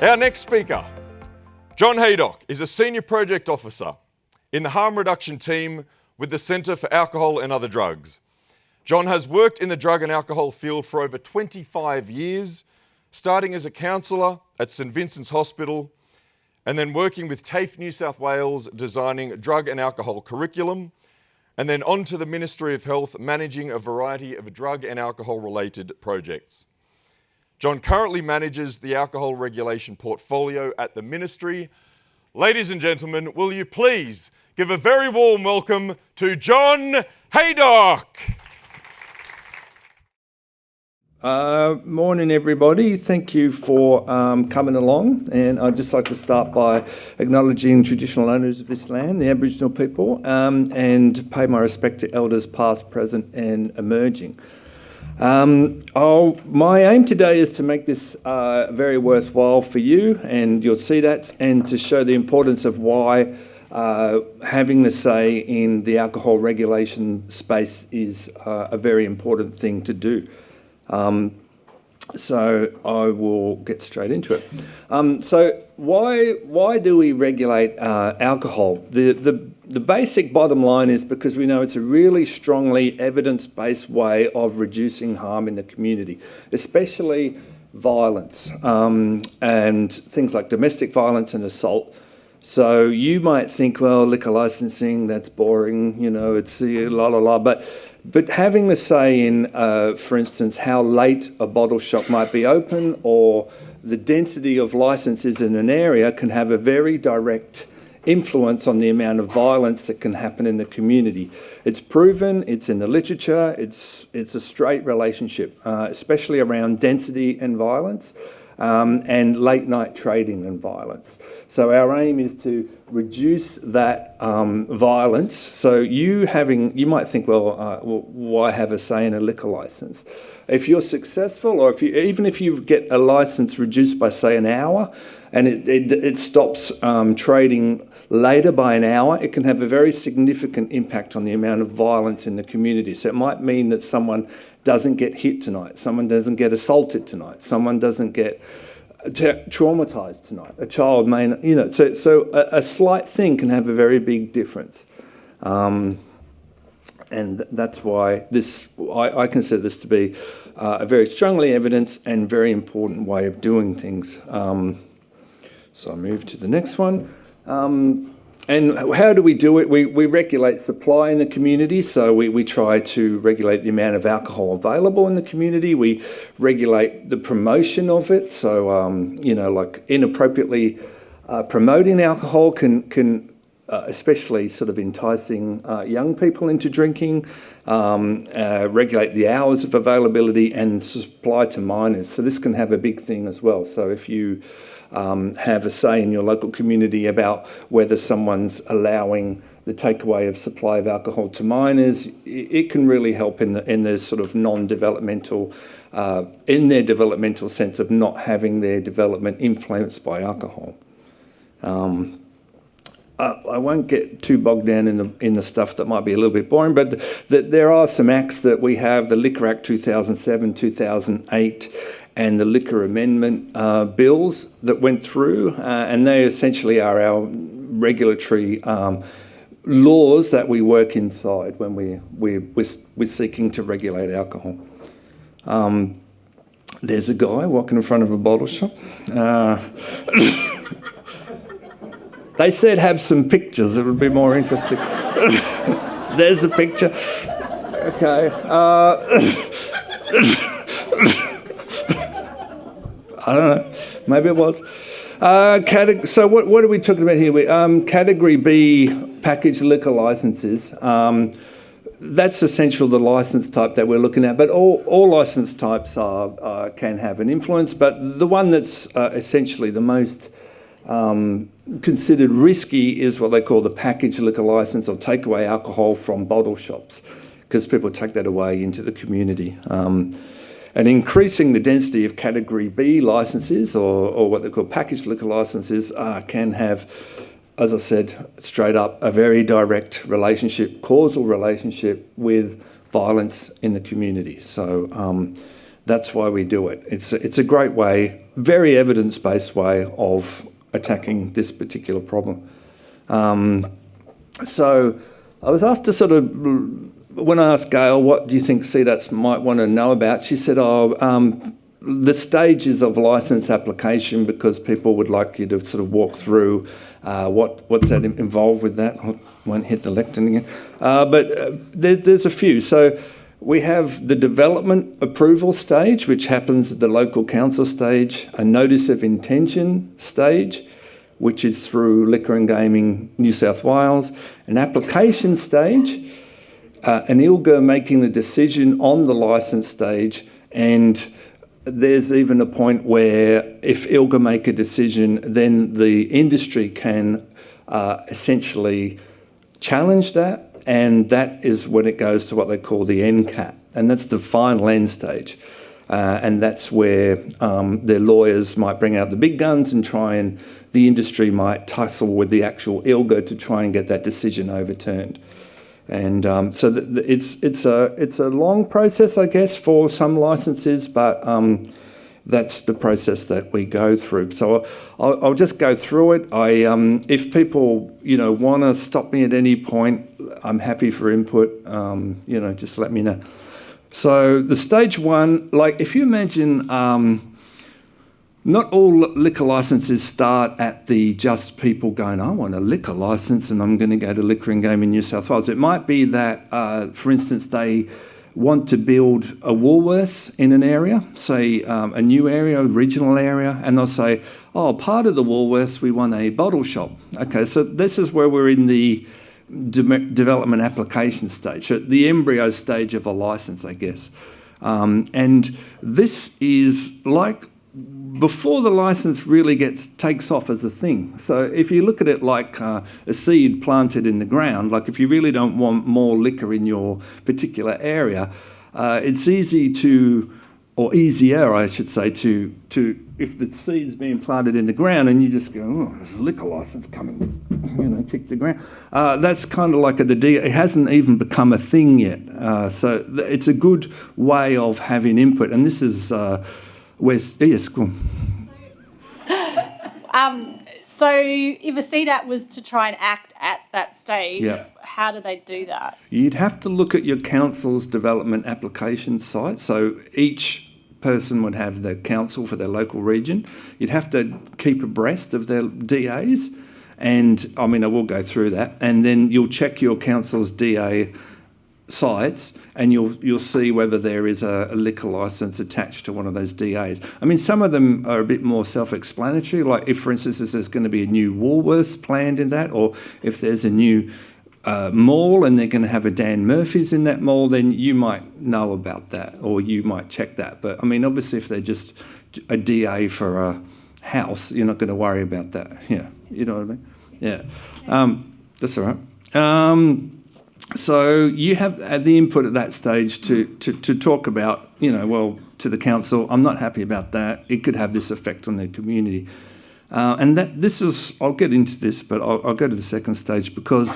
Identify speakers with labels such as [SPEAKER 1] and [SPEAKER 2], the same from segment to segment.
[SPEAKER 1] Our next speaker, John Haydock, is a Senior Project Officer in the Harm Reduction Team with the Centre for Alcohol and Other Drugs. John has worked in the drug and alcohol field for over 25 years, starting as a counsellor at St Vincent's Hospital and then working with TAFE New South Wales designing drug and alcohol curriculum, and then on to the Ministry of Health managing a variety of drug and alcohol related projects. John currently manages the alcohol regulation portfolio at the Ministry. Ladies and gentlemen, will you please give a very warm welcome to John Haydock.
[SPEAKER 2] Morning everybody, thank you for coming along, and I'd just like to start by acknowledging traditional owners of this land, the Aboriginal people, and pay my respect to elders past, present and emerging. My aim today is to make this very worthwhile for you and your CDATs, and to show the importance of why having the say in the alcohol regulation space is a very important thing to do. So I will get straight into it. So why do we regulate alcohol? The basic bottom line is because we know it's a really strongly evidence-based way of reducing harm in the community, especially violence and things like domestic violence and assault. So you might think, well, liquor licensing, that's boring, you know, it's la la la, but having the say in, for instance, how late a bottle shop might be open or the density of licences in an area can have a very direct influence on the amount of violence that can happen in the community. It's proven, it's in the literature, it's a straight relationship, especially around density and violence. And late night trading and violence. So our aim is to reduce that violence. So you might think, well, why have a say in a liquor license? If you're successful, or even if you get a license reduced by say an hour, and it stops trading later by an hour, it can have a very significant impact on the amount of violence in the community. So it might mean that someone doesn't get hit tonight, someone doesn't get assaulted tonight, someone doesn't get traumatised tonight. A child may, so a slight thing can have a very big difference. And that's why I consider this to be a very strongly evidence and very important way of doing things. So I move to the next one. And how do we do it? We regulate supply in the community, so we try to regulate the amount of alcohol available in the community. We regulate the promotion of it, so like inappropriately promoting alcohol can especially sort of enticing young people into drinking. Regulate the hours of availability and supply to minors. So this can have a big thing as well. So if you have a say in your local community about whether someone's allowing the takeaway of supply of alcohol to minors, it can really help in their sort of non-developmental, in their developmental sense of not having their development influenced by alcohol. I won't get too bogged down in the stuff that might be a little bit boring, but there are some acts that we have, the Liquor Act 2007, 2008, and the Liquor Amendment bills that went through, and they essentially are our regulatory laws that we work inside when we're seeking to regulate alcohol. There's a guy walking in front of a bottle shop. They said have some pictures, it would be more interesting. There's a picture. Okay. I don't know, maybe it was. So what are we talking about here? Category B packaged liquor licences. That's essentially the licence type that we're looking at, but all licence types can have an influence, but the one that's essentially the most considered risky is what they call the packaged liquor licence, or takeaway alcohol from bottle shops, because people take that away into the community. And increasing the density of Category B licences, or what they call packaged liquor licences, can have, as I said, straight up, a very direct relationship, causal relationship with violence in the community. So That's why we do it. It's a great way, very evidence-based way of attacking this particular problem. So I was asked to sort of, when I asked Gail, what do you think CDATs might want to know about? She said, the stages of licence application, because people would like you to sort of walk through what's that involved with that. I won't hit the lectern again. There's a few. So we have the development approval stage, which happens at the local council stage, a notice of intention stage, which is through Liquor and Gaming New South Wales, an application stage, an ILGA making the decision on the licence stage, and there's even a point where if ILGA make a decision, then the industry can essentially challenge that, and that is when it goes to what they call the NCAT, and that's the final end stage. And that's where their lawyers might bring out the big guns and the industry might tussle with the actual ILGA to try and get that decision overturned. And so it's a long process, I guess, for some licences, but that's the process that we go through. So I'll just go through it. If people want to stop me at any point, I'm happy for input. Just let me know. So the stage one, like if you imagine, not all liquor licences start at the just people going, I want a liquor licence and I'm going to go to Liquor and Gaming New South Wales. It might be that, for instance, they want to build a Woolworths in an area, say a new area, a regional area, and they'll say, part of the Woolworths, we want a bottle shop. Okay, so this is where we're in the development application stage, so the embryo stage of a licence, I guess. And this is like before the licence really takes off as a thing. So if you look at it like a seed planted in the ground, like if you really don't want more liquor in your particular area, it's easy to, or easier, I should say, to if the seed's being planted in the ground and you just go, there's a liquor licence coming, kick the ground. That's kind of like it hasn't even become a thing yet. So it's a good way of having input. And this is yes, go on.
[SPEAKER 3] So if a CDAT was to try and act at that stage, how do they do that?
[SPEAKER 2] You'd have to look at your council's development application site. So each person would have their council for their local region. You'd have to keep abreast of their DAs. And I will go through that. And then you'll check your council's DA sites and you'll see whether there is a liquor licence attached to one of those DAs. Some of them are a bit more self-explanatory, like if, for instance, there's going to be a new Woolworths planned in that, or if there's a new mall and they're going to have a Dan Murphy's in that mall, then you might know about that or you might check that. But obviously if they're just a DA for a house, you're not going to worry about that. Yeah, you know what I mean? Yeah, that's all right. So you have the input at that stage to talk about, to the council, I'm not happy about that. It could have this effect on their community. And I'll get into this, but I'll go to the second stage because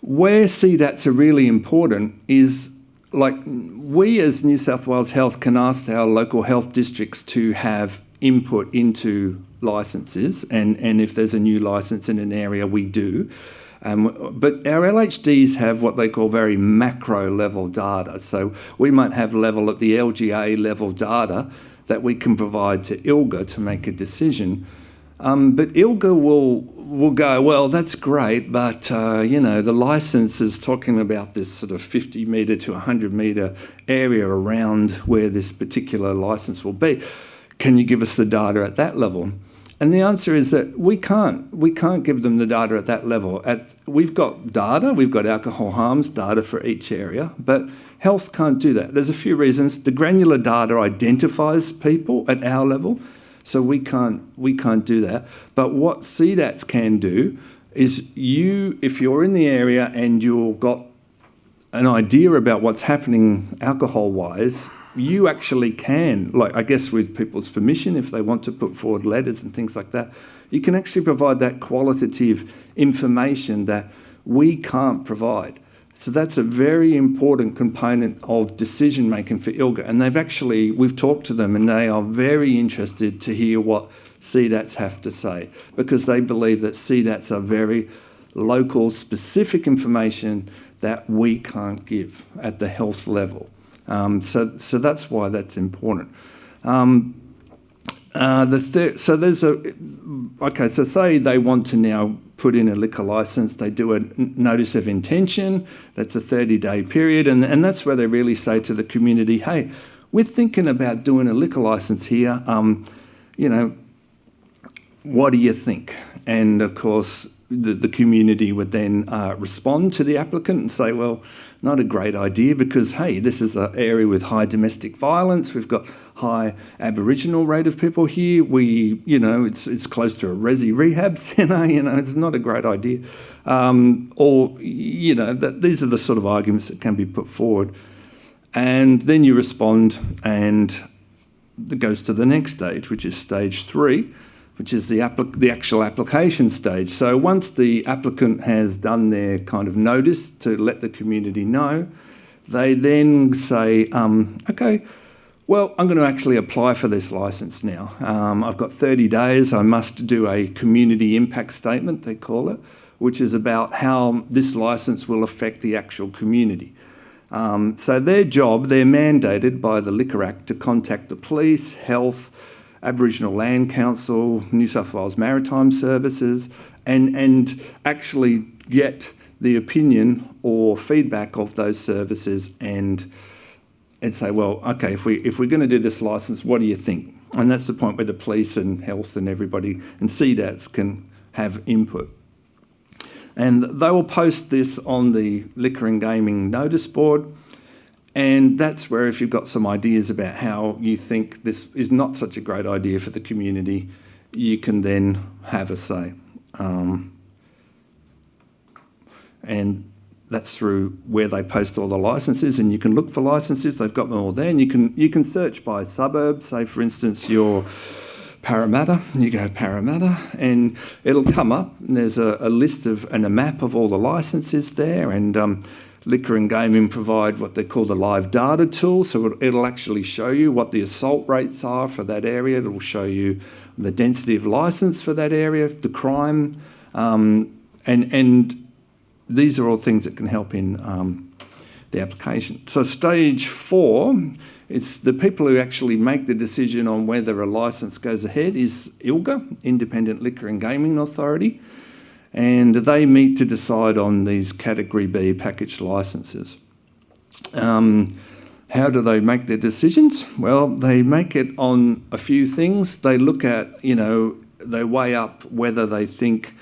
[SPEAKER 2] where CDATs are really important is, like, we as New South Wales Health can ask our local health districts to have input into licences, and if there's a new licence in an area, we do. But our LHDs have what they call very macro level data. So we might have level at the LGA level data that we can provide to ILGA to make a decision. But ILGA will go, well, that's great, but the licence is talking about this sort of 50 metre to 100 metre area around where this particular licence will be. Can you give us the data at that level? And the answer is that we can't give them the data at that level. We've got data, we've got alcohol harms data for each area, but health can't do that. There's a few reasons. The granular data identifies people at our level, so we can't do that. But what CDATs can do is if you're in the area and you've got an idea about what's happening alcohol-wise, you actually can, like, I guess with people's permission, if they want to put forward letters and things like that, you can actually provide that qualitative information that we can't provide. So that's a very important component of decision making for ILGA. And we've talked to them and they are very interested to hear what CDATs have to say, because they believe that CDATs are very local, specific information that we can't give at the health level. So that's why that's important. So say they want to now put in a liquor licence, they do a notice of intention, that's a 30-day period, and that's where they really say to the community, hey, we're thinking about doing a liquor licence here, what do you think? And of course, the community would then respond to the applicant and say, well, not a great idea because, hey, this is an area with high domestic violence. We've got high Aboriginal rate of people here. It's close to a resi rehab centre. It's not a great idea. These are the sort of arguments that can be put forward. And then you respond and it goes to the next stage, which is stage 3, which is the actual application stage. So once the applicant has done their kind of notice to let the community know, they then say, okay, well, I'm going to actually apply for this licence now. I've got 30 days. I must do a community impact statement, they call it, which is about how this licence will affect the actual community. So their job, they're mandated by the Liquor Act to contact the police, health, Aboriginal Land Council, New South Wales Maritime Services, and actually get the opinion or feedback of those services and say, well, okay, if we're going to do this licence, what do you think? And that's the point where the police and health and everybody and CDATs can have input. And they will post this on the Liquor and Gaming notice board. And that's where if you've got some ideas about how you think this is not such a great idea for the community, you can then have a say. And that's through where they post all the licences, and you can look for licences. They've got them all there, and you can search by suburb. Say, for instance, you're Parramatta, you go Parramatta, and it'll come up. And there's a list and a map of all the licences there, and Liquor and Gaming provide what they call the live data tool, so it'll actually show you what the assault rates are for that area. It'll show you the density of licence for that area, the crime, and these are all things that can help in the application. So stage 4, it's the people who actually make the decision on whether a licence goes ahead is ILGA, Independent Liquor and Gaming Authority, and they meet to decide on these Category B package licences. How do they make their decisions? Well, they make it on a few things. They look at, they weigh up whether they think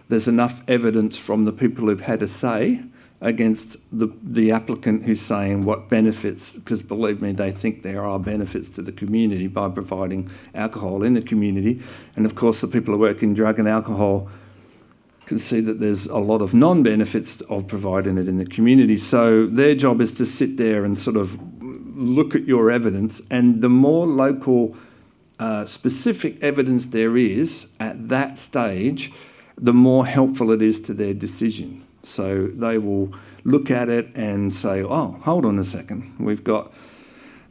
[SPEAKER 2] there's enough evidence from the people who've had a say against the applicant who's saying what benefits, because believe me, they think there are benefits to the community by providing alcohol in the community. And of course, the people who work in drug and alcohol can see that there's a lot of non-benefits of providing it in the community. So their job is to sit there and sort of look at your evidence, and the more local specific evidence there is at that stage, the more helpful it is to their decision. So they will look at it and say, oh, hold on a second, we've got,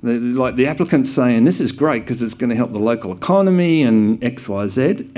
[SPEAKER 2] the applicant's saying this is great because it's going to help the local economy and X, Y, Z,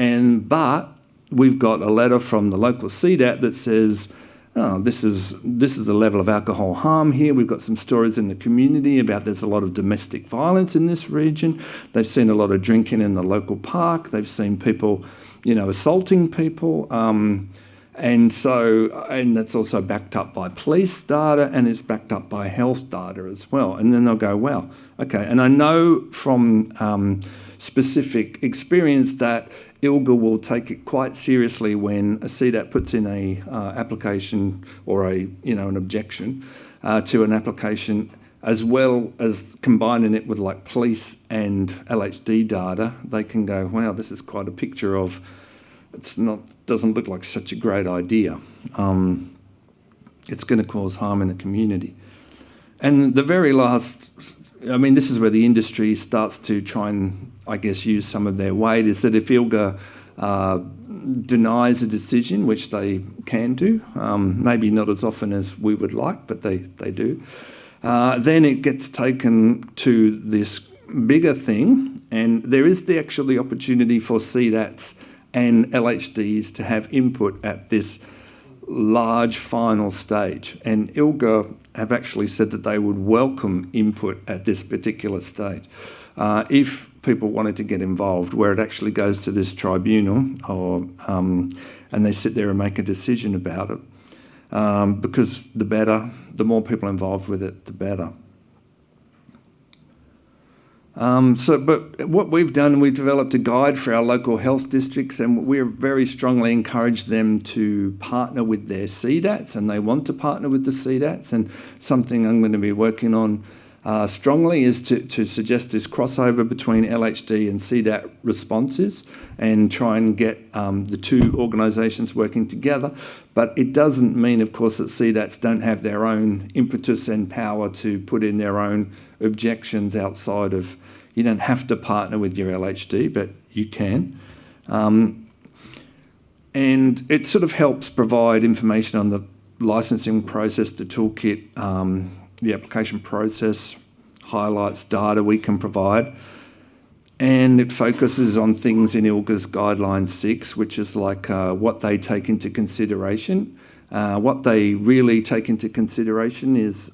[SPEAKER 2] but we've got a letter from the local CDAT that says, oh, this is the level of alcohol harm here. We've got some stories in the community about there's a lot of domestic violence in this region. They've seen a lot of drinking in the local park. They've seen people, assaulting people. And that's also backed up by police data, and it's backed up by health data as well. And then they'll go, wow, okay. And I know from specific experience that ILGA will take it quite seriously when a CDAT puts in a application or an objection to an application, as well as combining it with like police and LHD data. They can go, wow, this is quite a picture of, doesn't look like such a great idea. It's going to cause harm in the community. And the very last, this is where the industry starts to try and, use some of their weight, is that if ILGA denies a decision, which they can do, maybe not as often as we would like, but they do. Then it gets taken to this bigger thing, and there is the opportunity for CDATs and LHDs to have input at this large final stage. And ILGA have actually said that they would welcome input at this particular stage. If people wanted to get involved, where it actually goes to this tribunal, and they sit there and make a decision about it, because the more people involved with it, the better. But what we've done, we've developed a guide for our local health districts, and we're very strongly encourage them to partner with their CDATs, and they want to partner with the CDATs. And something I'm going to be working on strongly is to suggest this crossover between LHD and CDAT responses and try and get the two organisations working together. But it doesn't mean, of course, that CDATs don't have their own impetus and power to put in their own objections outside of. You don't have to partner with your LHD, but you can. And it sort of helps provide information on the licensing process, the toolkit, the application process, highlights data we can provide. And it focuses on things in ILGA's Guideline 6, which is like what they take into consideration. What they really take into consideration is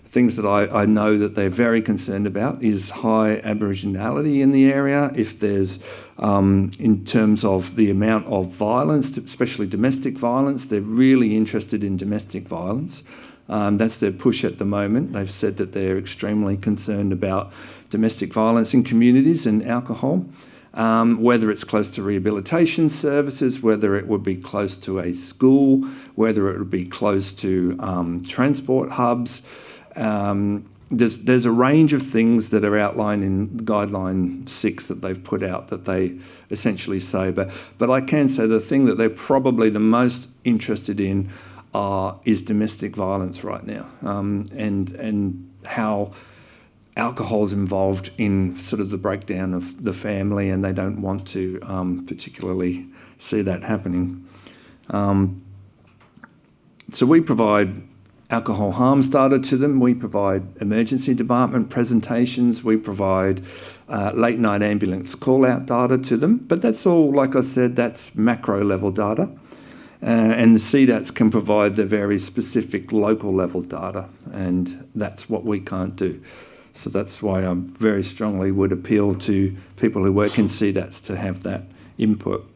[SPEAKER 2] things that I know that they're very concerned about is high Aboriginality in the area. If there's, in terms of the amount of violence, especially domestic violence, they're really interested in domestic violence. That's their push at the moment. They've said that they're extremely concerned about domestic violence in communities and alcohol, whether it's close to rehabilitation services, whether it would be close to a school, whether it would be close to transport hubs. There's a range of things that are outlined in Guideline 6 that they've put out that they essentially say. But I can say the thing that they're probably the most interested in is domestic violence right now, and how alcohol is involved in sort of the breakdown of the family, and they don't want to particularly see that happening. So we provide alcohol harms data to them. We provide emergency department presentations. We provide late night ambulance call-out data to them. But that's all, like I said, that's macro level data. And the CDATs can provide the very specific local level data, and that's what we can't do. So that's why I very strongly would appeal to people who work in CDATs to have that input,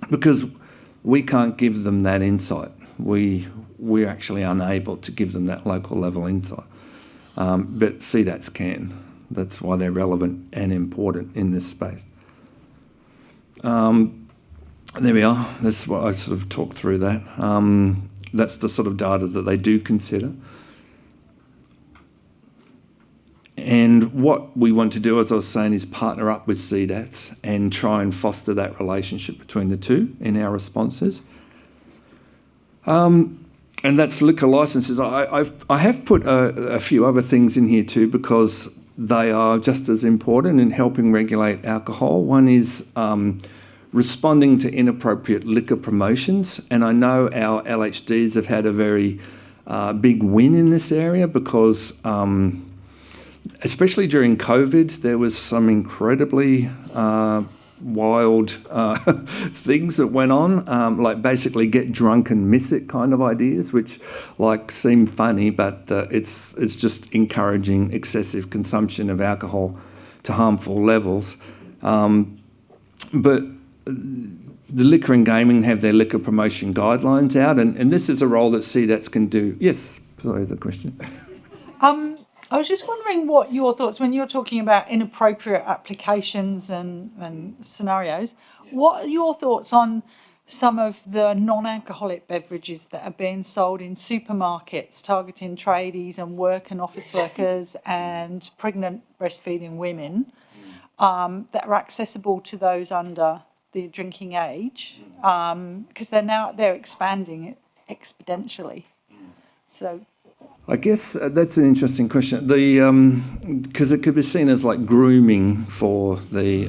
[SPEAKER 2] because we can't give them that insight. We're actually unable to give them that local level insight. But CDATs can. That's why they're relevant and important in this space. There we are. That's what I sort of talked through that. That's the sort of data that they do consider. And what we want to do, as I was saying, is partner up with CDATs and try and foster that relationship between the two in our responses. And that's liquor licences. I have put a few other things in here too, because they are just as important in helping regulate alcohol. One is responding to inappropriate liquor promotions. And I know our LHDs have had a very big win in this area, because especially during COVID, there was some incredibly wild things that went on, like basically get drunk and miss it kind of ideas, which like seem funny, but it's just encouraging excessive consumption of alcohol to harmful levels. But the Liquor and Gaming have their liquor promotion guidelines out, and this is a role that CDATs can do. Yes, sorry, is a question.
[SPEAKER 4] I was just wondering what your thoughts, when you're talking about inappropriate applications and scenarios, what are your thoughts on some of the non-alcoholic beverages that are being sold in supermarkets, targeting tradies and work and office workers and pregnant breastfeeding women, that are accessible to those under the drinking age, because they're expanding it exponentially. So
[SPEAKER 2] I guess that's an interesting question. Because it could be seen as like grooming for the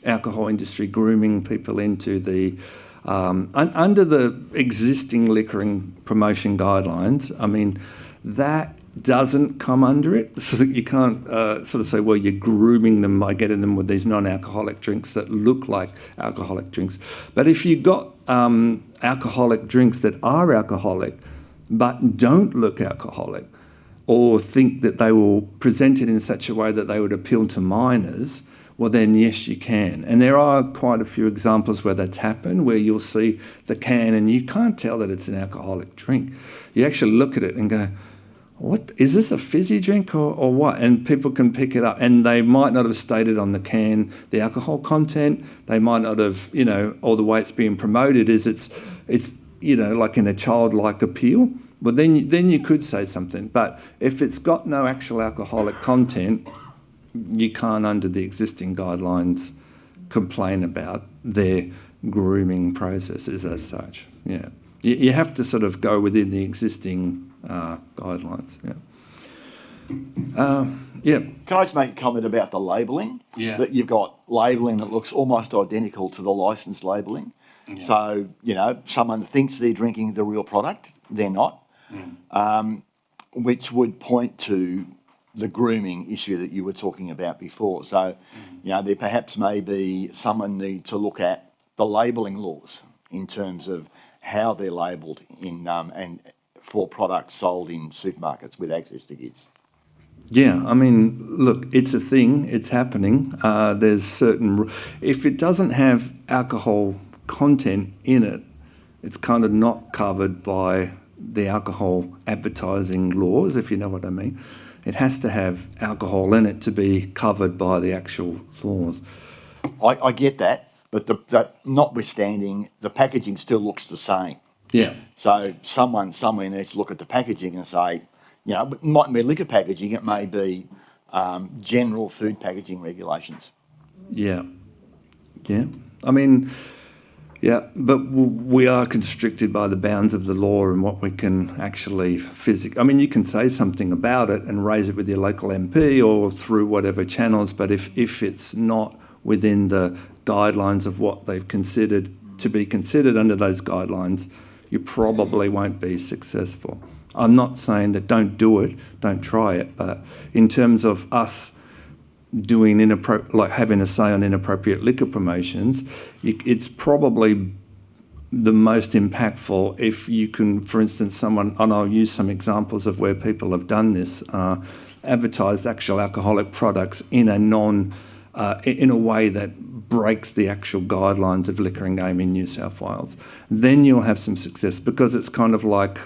[SPEAKER 2] alcohol industry grooming people into the under the existing liquoring promotion guidelines. I mean, that doesn't come under it, so that you can't sort of say, well, you're grooming them by getting them with these non-alcoholic drinks that look like alcoholic drinks. But if you've got alcoholic drinks that are alcoholic but don't look alcoholic, or think that they will present it in such a way that they would appeal to minors, well then yes, you can. And there are quite a few examples where that's happened, where you'll see the can and you can't tell that it's an alcoholic drink. You actually look at it and go, what, is this a fizzy drink or what? And people can pick it up, and they might not have stated on the can the alcohol content. They might not have, or the way it's being promoted is it's like in a childlike appeal. Well, then you could say something. But if it's got no actual alcoholic content, you can't, under the existing guidelines, complain about their grooming processes as such. Yeah, you have to sort of go within the existing guidelines. Yeah.
[SPEAKER 5] Can I just make a comment about the labelling?
[SPEAKER 2] Yeah.
[SPEAKER 5] That you've got labelling that looks almost identical to the licensed labelling. Yeah. So, someone thinks they're drinking the real product, they're not, which would point to the grooming issue that you were talking about before. So, there perhaps may be someone need to look at the labelling laws in terms of how they're labelled in and for products sold in supermarkets with access to kids.
[SPEAKER 2] Yeah, I mean, look, it's a thing, it's happening. There's certain... If it doesn't have alcohol content in it, it's kind of not covered by the alcohol advertising laws, if you know what I mean. It has to have alcohol in it to be covered by the actual laws.
[SPEAKER 5] I get that, but that notwithstanding, the packaging still looks the same.
[SPEAKER 2] Yeah.
[SPEAKER 5] So someone somewhere needs to look at the packaging and say, it mightn't be liquor packaging, it may be general food packaging regulations.
[SPEAKER 2] Yeah. Yeah. I mean, yeah, but we are constricted by the bounds of the law and what we can actually physically... I mean, you can say something about it and raise it with your local MP or through whatever channels, but if it's not within the guidelines of what they've considered to be considered under those guidelines, you probably won't be successful. I'm not saying that don't do it, don't try it, but in terms of us doing having a say on inappropriate liquor promotions, it's probably the most impactful if you can, for instance, and I'll use some examples of where people have done this, advertised actual alcoholic products in a way that breaks the actual guidelines of liquor and game in New South Wales. Then you'll have some success, because it's kind of like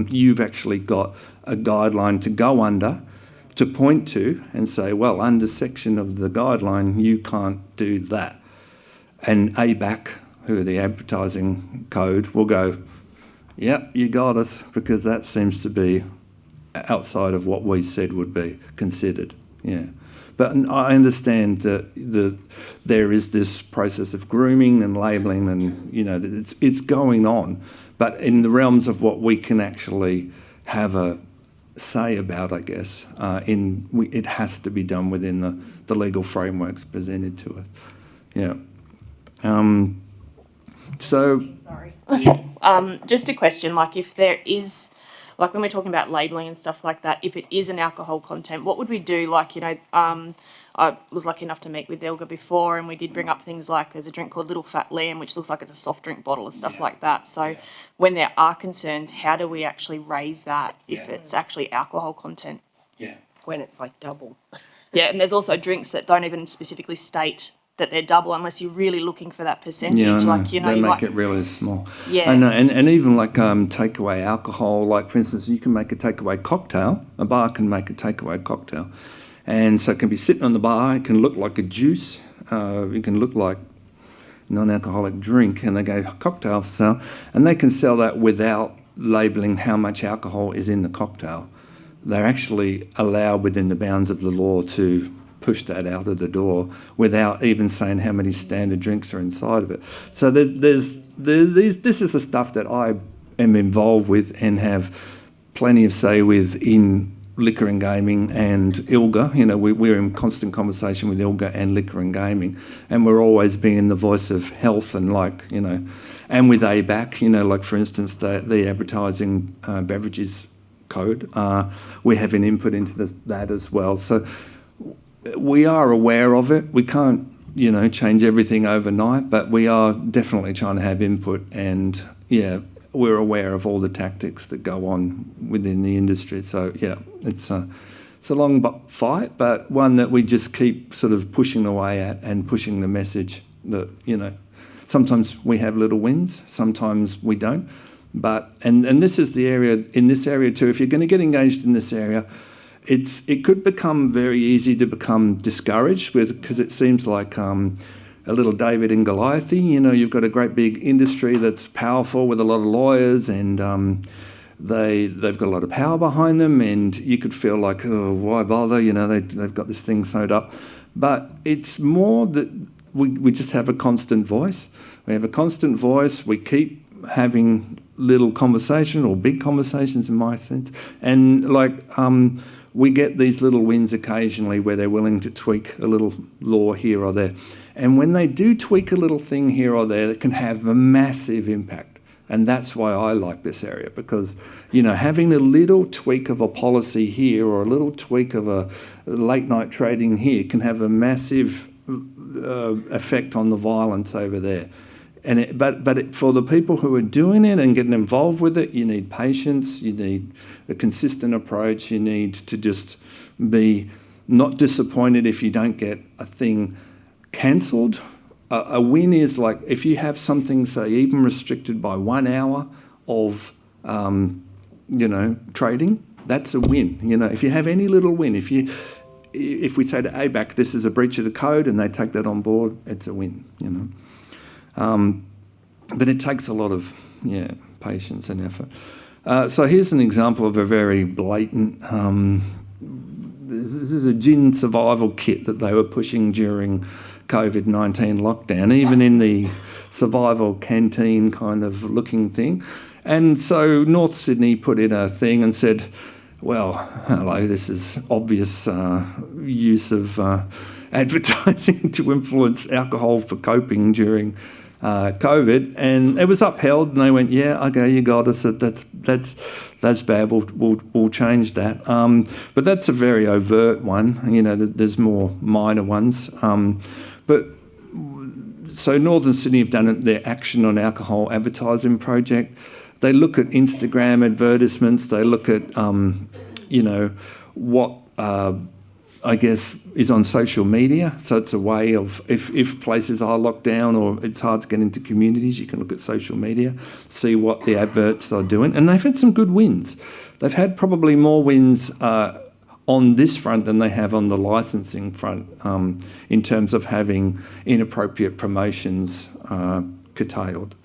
[SPEAKER 2] you've actually got a guideline to go under, to point to and say, well, under section of the guideline, you can't do that. And ABAC, who are the advertising code, will go, yep, you got us, because that seems to be outside of what we said would be considered. Yeah. But I understand that there is this process of grooming and labelling, and it's going on. But in the realms of what we can actually have a say about, I guess, it has to be done within the legal frameworks presented to us. Yeah.
[SPEAKER 6] Sorry. Just a question, like if there is, like when we're talking about labelling and stuff like that, if it is an alcohol content, what would we do? Like, I was lucky enough to meet with Elga before, and we did bring up things like there's a drink called Little Fat Lamb, which looks like it's a soft drink bottle and stuff like that. So when there are concerns, how do we actually raise that if it's actually alcohol content?
[SPEAKER 2] Yeah.
[SPEAKER 7] When it's like double.
[SPEAKER 6] Yeah, and there's also drinks that don't even specifically state that they're double unless you're really looking for that percentage.
[SPEAKER 2] Yeah, they make it really small.
[SPEAKER 6] Yeah.
[SPEAKER 2] I know, and even like takeaway alcohol, like for instance, you can make a takeaway cocktail. A bar can make a takeaway cocktail. And so it can be sitting on the bar, it can look like a juice, it can look like non-alcoholic drink, and they go cocktail for sale, and they can sell that without labelling how much alcohol is in the cocktail. They're actually allowed within the bounds of the law to push that out of the door without even saying how many standard drinks are inside of it. So this is the stuff that I am involved with and have plenty of say with in liquor and gaming and ILGA. We're in constant conversation with ILGA and liquor and gaming, and we're always being the voice of health and and with ABAC, like for instance the advertising beverages code, we have an input into that as well. So we are aware of it. We can't change everything overnight, but we are definitely trying to have input, and we're aware of all the tactics that go on within the industry. So it's a long fight, but one that we just keep sort of pushing away at and pushing the message that sometimes we have little wins, sometimes we don't. But and this is the area, in this area too, if you're going to get engaged in this area, it could become very easy to become discouraged, because it seems like a little David and Goliath. You've got a great big industry that's powerful with a lot of lawyers, and they've got a lot of power behind them, and you could feel like, oh, why bother? They've got this thing sewed up. But it's more that we just have a constant voice. We have a constant voice. We keep having little conversations, or big conversations in my sense, and we get these little wins occasionally where they're willing to tweak a little law here or there. And when they do tweak a little thing here or there, it can have a massive impact. And that's why I like this area, because, having a little tweak of a policy here or a little tweak of a late night trading here can have a massive effect on the violence over there. And for the people who are doing it and getting involved with it, you need patience, you need a consistent approach, you need to just be not disappointed if you don't get a thing cancelled. A win is like if you have something, say, even restricted by 1 hour of, trading, that's a win. If you have any little win, if we say to ABAC, this is a breach of the code, and they take that on board, it's a win. But it takes a lot of patience and effort. So here's an example of a very blatant. This is a gin survival kit that they were pushing during COVID-19 lockdown, even in the survival canteen kind of looking thing. And so North Sydney put in a thing and said, well, hello, this is obvious use of advertising to influence alcohol for coping during COVID, and it was upheld, and they went, yeah, okay, you got us. That's bad. We'll change that. But that's a very overt one. There's more minor ones. But so Northern Sydney have done their Action on Alcohol advertising project. They look at Instagram advertisements. They look at what I guess is on social media. So it's a way of, if places are locked down or it's hard to get into communities, you can look at social media, see what the adverts are doing. And they've had some good wins. They've had probably more wins on this front than they have on the licensing front, in terms of having inappropriate promotions curtailed.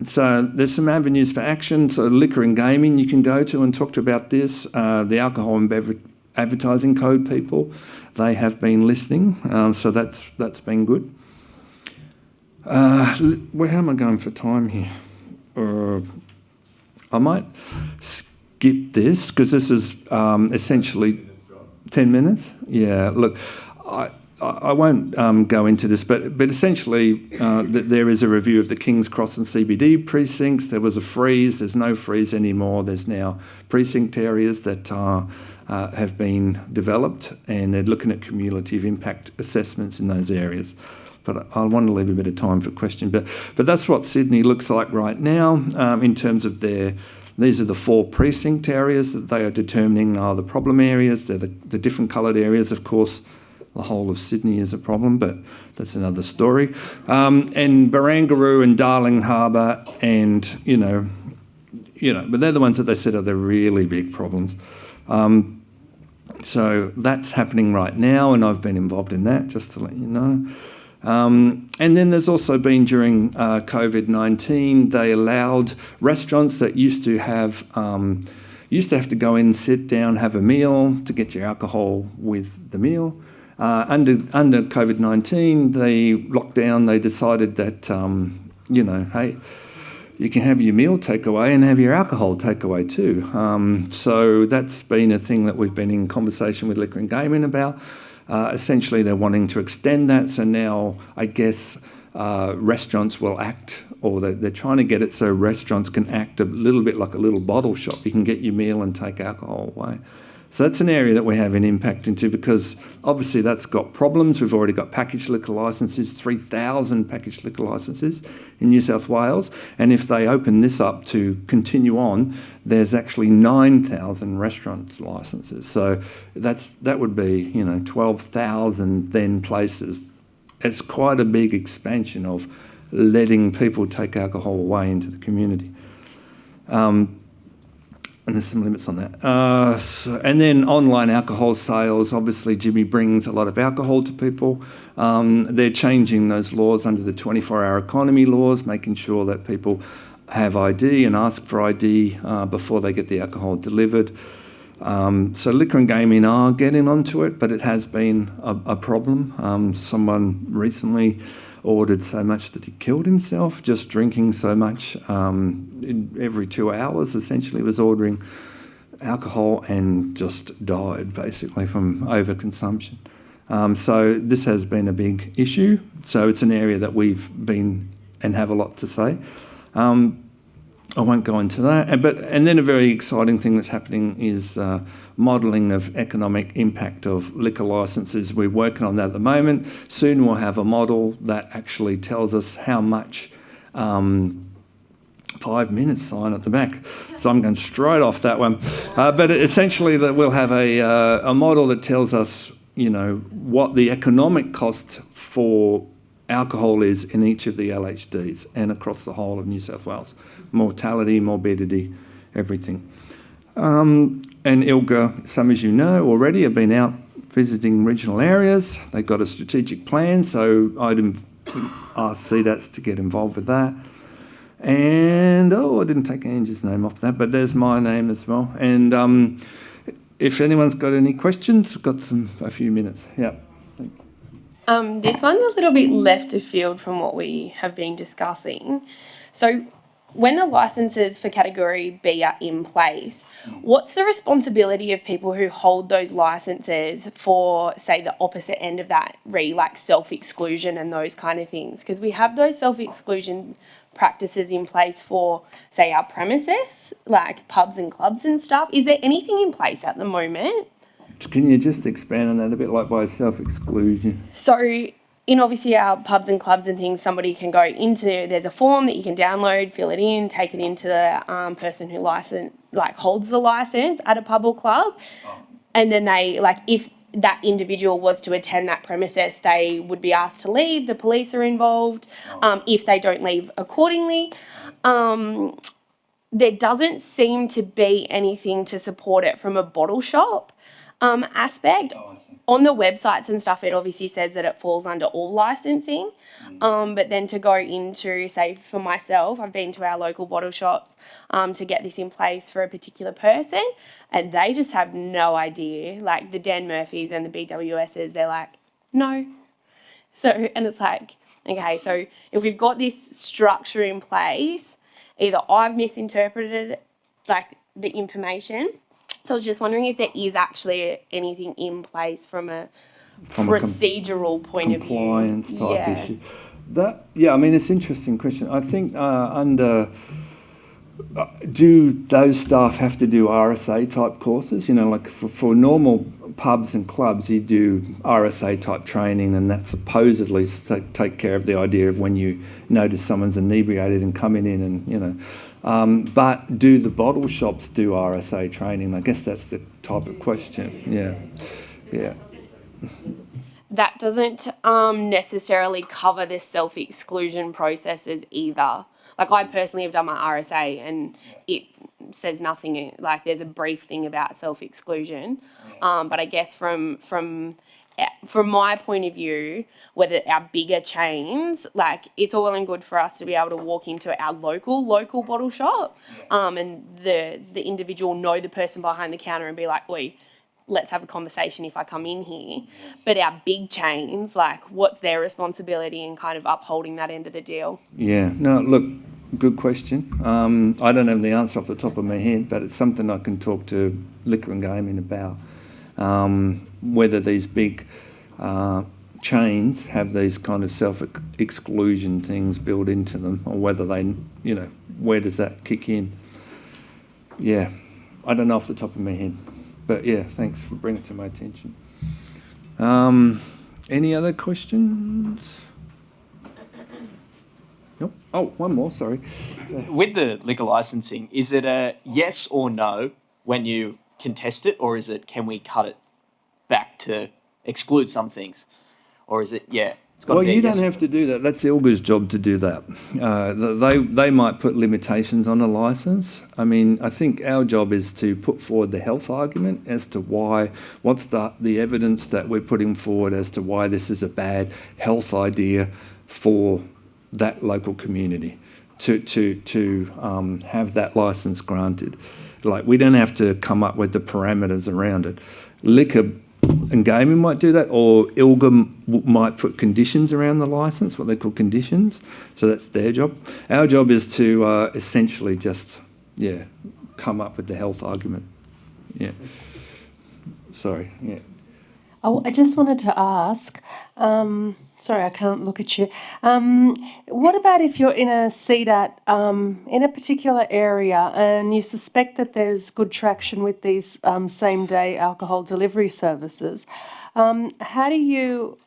[SPEAKER 2] So there's some avenues for action. So liquor and gaming you can go to and talk to about this. The alcohol and beverage advertising code people, they have been listening, so that's been good. How am I going for time here? I might skip this because this is essentially 10 minutes. Yeah, look, I won't go into this, but essentially there is a review of the King's Cross and CBD precincts. There was a freeze. There's no freeze anymore. There's now precinct areas that have been developed, and they're looking at cumulative impact assessments in those areas. But I want to leave a bit of time for questions. But that's what Sydney looks like right now in terms of these are the 4 precinct areas that they are determining are the problem areas. They're the different coloured areas. Of course, the whole of Sydney is a problem, but that's another story. And Barangaroo and Darling Harbour and, but they're the ones that they said are the really big problems. So that's happening right now, and I've been involved in that, just to let you know. And then there's also been during COVID-19, they allowed restaurants that used to have to go in, sit down, have a meal to get your alcohol with the meal. Under COVID-19, they locked down. They decided that hey, you can have your meal takeaway and have your alcohol takeaway too. So that's been a thing that we've been in conversation with Liquor and Gaming about. Essentially, they're wanting to extend that. So now, I guess, restaurants will act, or they're trying to get it so restaurants can act a little bit like a little bottle shop. You can get your meal and take alcohol away. So that's an area that we have an impact into, because obviously that's got problems. We've already got packaged liquor licences, 3,000 packaged liquor licences in New South Wales. And if they open this up to continue on, there's actually 9,000 restaurants licences. So that would be, 12,000 then places. It's quite a big expansion of letting people take alcohol away into the community. And there's some limits on that. And then online alcohol sales, obviously Jimmy brings a lot of alcohol to people. They're changing those laws under the 24-hour economy laws, making sure that people have ID and ask for ID before they get the alcohol delivered. So Liquor and Gaming are getting onto it, but it has been a problem. Someone recently ordered so much that he killed himself, just drinking so much. Every 2 hours, essentially, was ordering alcohol and just died, basically, from overconsumption. So this has been a big issue. So it's an area that we've been and have a lot to say. I won't go into that. And then a very exciting thing that's happening is modelling of economic impact of liquor licences. We're working on that at the moment. Soon we'll have a model that actually tells us how much 5 minutes sign at the back. So I'm going straight off that one. But essentially that we'll have a model that tells us, what the economic cost for alcohol is in each of the LHDs and across the whole of New South Wales. Mortality, morbidity, everything. And ILGA, some as you know already, have been out visiting regional areas. They've got a strategic plan, so I'd ask CDATs to get involved with that. And, I didn't take Angie's name off that, but there's my name as well. And if anyone's got any questions, got a few minutes. Yeah.
[SPEAKER 7] This one's a little bit left of field from what we have been discussing. So when the licences for Category B are in place, what's the responsibility of people who hold those licences for, say, the opposite end of that, like self-exclusion and those kind of things? Because we have those self-exclusion practices in place for, say, our premises, like pubs and clubs and stuff. Is there anything in place at the moment?
[SPEAKER 2] Can you just expand on that a bit, like by self-exclusion?
[SPEAKER 7] So in obviously our pubs and clubs and things, somebody can go into, there's a form that you can download, fill it in, take it into the person who holds the license at a pub or club. And then they, if that individual was to attend that premises, they would be asked to leave. The police are involved if they don't leave accordingly. There doesn't seem to be anything to support it from a bottle shop aspect. On the websites and stuff, it obviously says that it falls under all licensing. But then to go into, say, for myself, I've been to our local bottle shops to get this in place for a particular person, and they just have no idea. Like the Dan Murphys and the BWSs, they're like, no. So, and it's like, okay, so if we've got this structure in place, either I've misinterpreted the information. So I was just wondering if there is actually anything in place from a procedural point of view.
[SPEAKER 2] Compliance type issue. It's an interesting question. I think do those staff have to do RSA type courses? For normal pubs and clubs, you do RSA type training, and that supposedly take care of the idea of when you notice someone's inebriated and coming in and, but do the bottle shops do RSA training? I guess that's the type of question. Yeah.
[SPEAKER 7] That doesn't necessarily cover the self-exclusion processes either. I personally have done my RSA and it says nothing, there's a brief thing about self-exclusion. But I guess from my point of view, whether our bigger chains, it's all well and good for us to be able to walk into our local bottle shop and the individual know the person behind the counter and be like, oi, let's have a conversation if I come in here. But our big chains, what's their responsibility in kind of upholding that end of the deal?
[SPEAKER 2] Yeah, no, look, good question. I don't have the answer off the top of my head, but it's something I can talk to Liquor and Gaming about. Whether these big chains have these kind of self-exclusion things built into them, or whether they, where does that kick in? Yeah, I don't know off the top of my head, but yeah, thanks for bringing it to my attention. Any other questions? Nope. Oh, one more, sorry.
[SPEAKER 8] With the liquor licensing, is it a yes or no when you contest it, or is it can we cut it back to exclude some things? Or is it, it's got to be a
[SPEAKER 2] You
[SPEAKER 8] yes
[SPEAKER 2] don't have to do that. That's ILGA's job to do that. They might put limitations on a licence. I mean, I think our job is to put forward the health argument as to why, what's the evidence that we're putting forward as to why this is a bad health idea for that local community to have that licence granted. Like, we don't have to come up with the parameters around it. Liquor and Gaming might do that, or ILGA might put conditions around the licence, what they call conditions. So that's their job. Our job is to essentially just, come up with the health argument. Yeah. Sorry. Yeah.
[SPEAKER 9] Oh, I just wanted to ask, sorry, I can't look at you. What about if you're in a CDAT in a particular area and you suspect that there's good traction with these same-day alcohol delivery services? How do you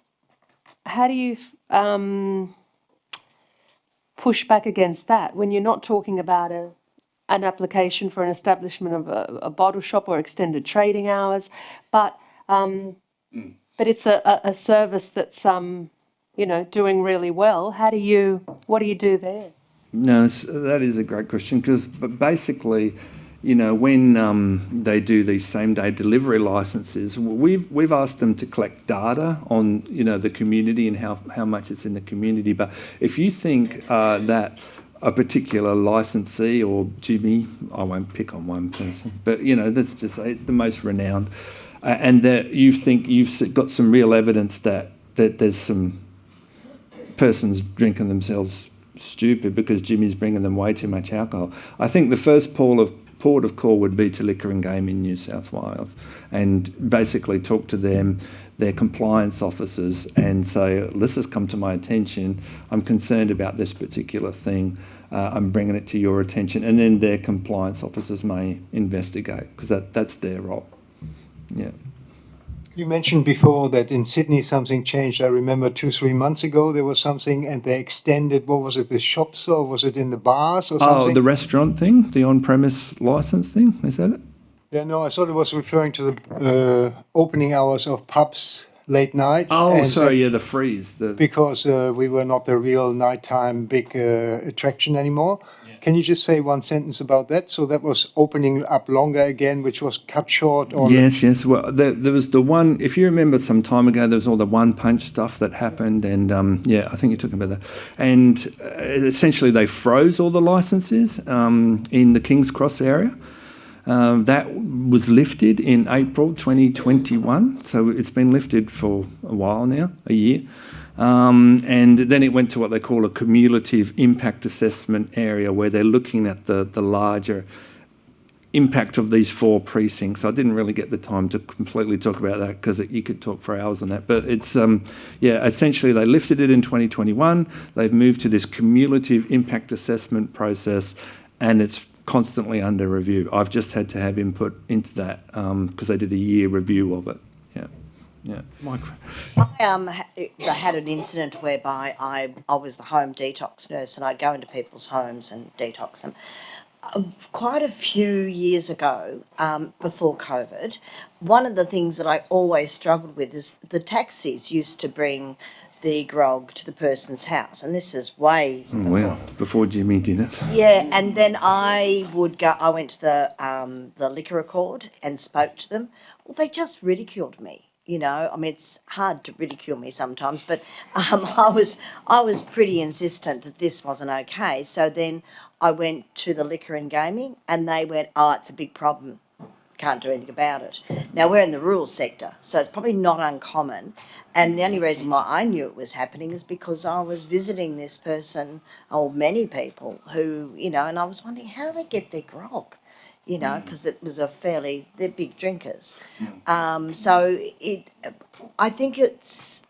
[SPEAKER 9] push back against that when you're not talking about an application for an establishment of a bottle shop or extended trading hours, but it's a service that's doing really well? What do you do there?
[SPEAKER 2] No, that is a great question, because basically, when they do these same-day delivery licences, we've asked them to collect data on, the community and how much it's in the community. But if you think that a particular licensee, or Jimmy, I won't pick on one person, but, that's just the most renowned, and that you think you've got some real evidence that there's some persons drinking themselves stupid because Jimmy's bringing them way too much alcohol, I think the first port of call would be to Liquor and Gaming New South Wales, and basically talk to them, their compliance officers, and say, this has come to my attention, I'm concerned about this particular thing, I'm bringing it to your attention, and then their compliance officers may investigate, because that's their role. Yeah.
[SPEAKER 10] You mentioned before that in Sydney something changed. I remember 2-3 months ago there was something, and they extended, what was it, the shops, or was it in the bars or something?
[SPEAKER 2] Oh, the restaurant thing, the on-premise license thing, is that it?
[SPEAKER 10] Yeah, no, I thought it was referring to the opening hours of pubs late night.
[SPEAKER 2] Oh, sorry, the freeze.
[SPEAKER 10] Because we were not the real nighttime big attraction anymore. Yeah. Can you just say one sentence about that? So that was opening up longer again, which was cut short?
[SPEAKER 2] Yes. Well, there was the one, if you remember some time ago, there was all the one-punch stuff that happened, and I think you're talking about that. And essentially they froze all the licences in the King's Cross area. That was lifted in April 2021, so it's been lifted for a while now, a year. And then it went to what they call a cumulative impact assessment area, where they're looking at the larger impact of these 4 precincts. I didn't really get the time to completely talk about that, because you could talk for hours on that. But it's, essentially they lifted it in 2021. They've moved to this cumulative impact assessment process, and it's constantly under review. I've just had to have input into that because they did a year review of it. Yeah.
[SPEAKER 11] I had an incident whereby I was the home detox nurse, and I'd go into people's homes and detox them. Quite a few years ago, before COVID, one of the things that I always struggled with is the taxis used to bring the grog to the person's house, and this is way
[SPEAKER 2] before Jimmy did it.
[SPEAKER 11] Yeah, and then I went to the liquor accord and spoke to them. Well, they just ridiculed me. I mean, it's hard to ridicule me sometimes, but I was pretty insistent that this wasn't okay. So then I went to the Liquor and Gaming, and they went, "Oh, it's a big problem. can't do anything about it. Now, we're in the rural sector, so it's probably not uncommon. And the only reason why I knew it was happening is because I was visiting this person, or many people who, you know, and I was wondering how they get their grog, you know, because it was they're big drinkers. I think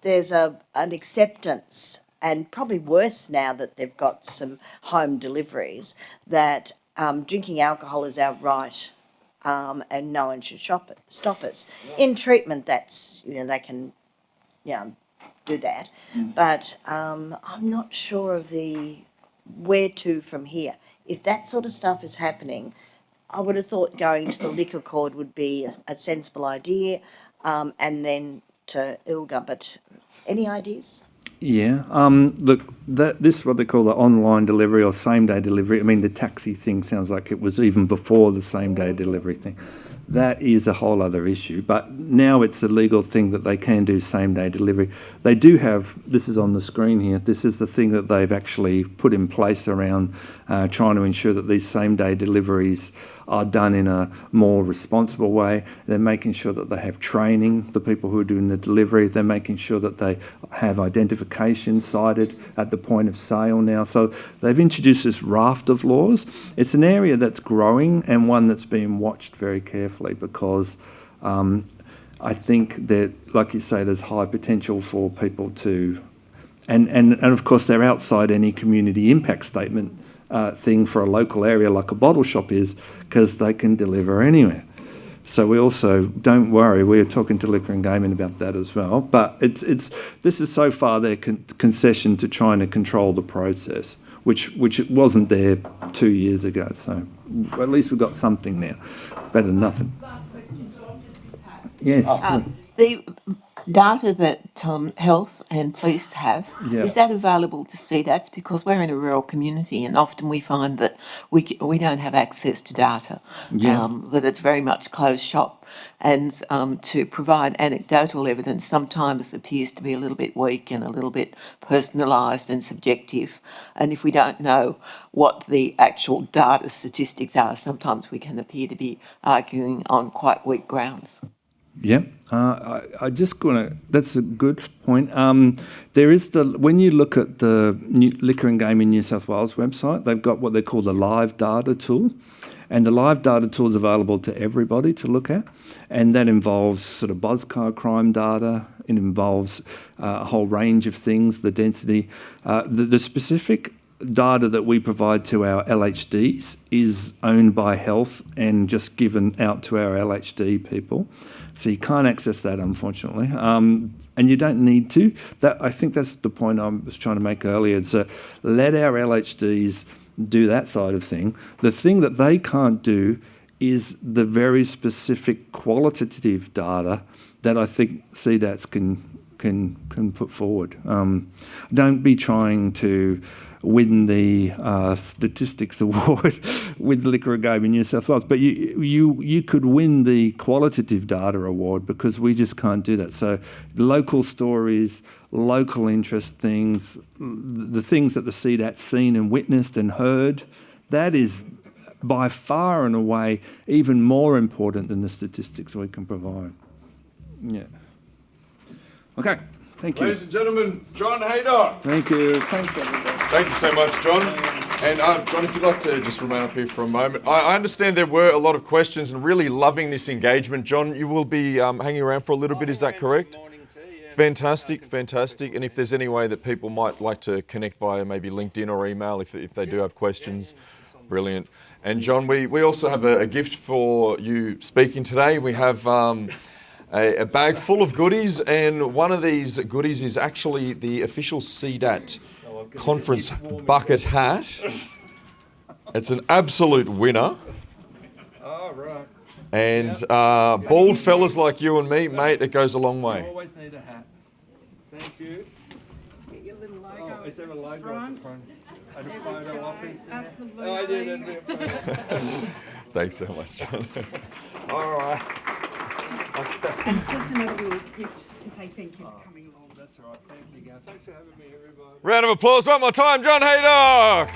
[SPEAKER 11] there's an acceptance, and probably worse now that they've got some home deliveries, that drinking alcohol is our right, and no one should stop us. In treatment, that's, you know, they can, you know, do that. But I'm not sure of where to from here. If that sort of stuff is happening, I would have thought going to the liquor court would be a sensible idea, and then to ILGA. But any ideas?
[SPEAKER 2] Yeah. Look, this is what they call the online delivery or same-day delivery. I mean, the taxi thing sounds like it was even before the same-day delivery thing. That is a whole other issue. But now it's a legal thing that they can do same-day delivery. They do have, this is on the screen here, this is the thing that they've actually put in place around trying to ensure that these same-day deliveries are done in a more responsible way. They're making sure that they have training, the people who are doing the delivery. They're making sure that they have identification cited at the point of sale now. So they've introduced this raft of laws. It's an area that's growing and one that's being watched very carefully because I think that, like you say, there's high potential for people to, and of course they're outside any community impact statement thing for a local area like a bottle shop is, because they can deliver anywhere. So we also, don't worry, we're talking to Liquor and Gaming about that as well. But this is so far their concession to trying to control the process, which wasn't there 2 years ago. So at least we've got something now. Better than nothing. Yes.
[SPEAKER 12] The data that health and police have, is that available to CDATs? Because we're in a rural community and often we find that we don't have access to data, that it's very much closed shop. And to provide anecdotal evidence sometimes appears to be a little bit weak and a little bit personalised and subjective. And if we don't know what the actual data statistics are, sometimes we can appear to be arguing on quite weak grounds.
[SPEAKER 2] Yep. I just gonna. That's a good point. There is when you look at the Liquor and Gaming New South Wales website, they've got what they call the live data tool, and the live data tool is available to everybody to look at, and that involves sort of buzzcar crime data. It involves a whole range of things. The density, the specific data that we provide to our LHDs is owned by health and just given out to our LHD people. So you can't access that, unfortunately, and you don't need to. I think that's the point I was trying to make earlier. So let our LHDs do that side of thing. The thing that they can't do is the very specific qualitative data that I think CDATs can put forward. Don't be trying to win the statistics award with Liquor and Gaming New South Wales, but you could win the qualitative data award because we just can't do that. So local stories, local interest things, the things that the CDAT's seen and witnessed and heard, that is by far and away even more important than the statistics we can provide. Yeah. Okay. Thank you.
[SPEAKER 1] Ladies and gentlemen, John Haydock.
[SPEAKER 2] Thank you. Thanks, everybody.
[SPEAKER 1] Thank you so much, John. And John, if you'd like to just remain up here for a moment. I understand there were a lot of questions and really loving this engagement. John, you will be hanging around for a little bit, is that correct? Fantastic, fantastic. And if there's any way that people might like to connect via maybe LinkedIn or email if they do have questions, brilliant. And John, we also have a gift for you speaking today. We have a bag full of goodies, and one of these goodies is actually the official CDAT conference bucket hat. It's an absolute winner.
[SPEAKER 2] Oh, right.
[SPEAKER 1] And bald fellas like you and me, mate, it goes a long way.
[SPEAKER 2] Always need a hat. Thank you.
[SPEAKER 13] Get your little logo.
[SPEAKER 2] Oh, is there a logo at the front? And a photo op is there?
[SPEAKER 13] Absolutely.
[SPEAKER 2] Oh, I did.
[SPEAKER 1] Thanks so much, John. All right.
[SPEAKER 13] And just another little gift to say thank you for coming along.
[SPEAKER 2] That's all right. Thank you, Gav. Thanks for having me, everybody.
[SPEAKER 1] Round of applause one more time, John Haydock.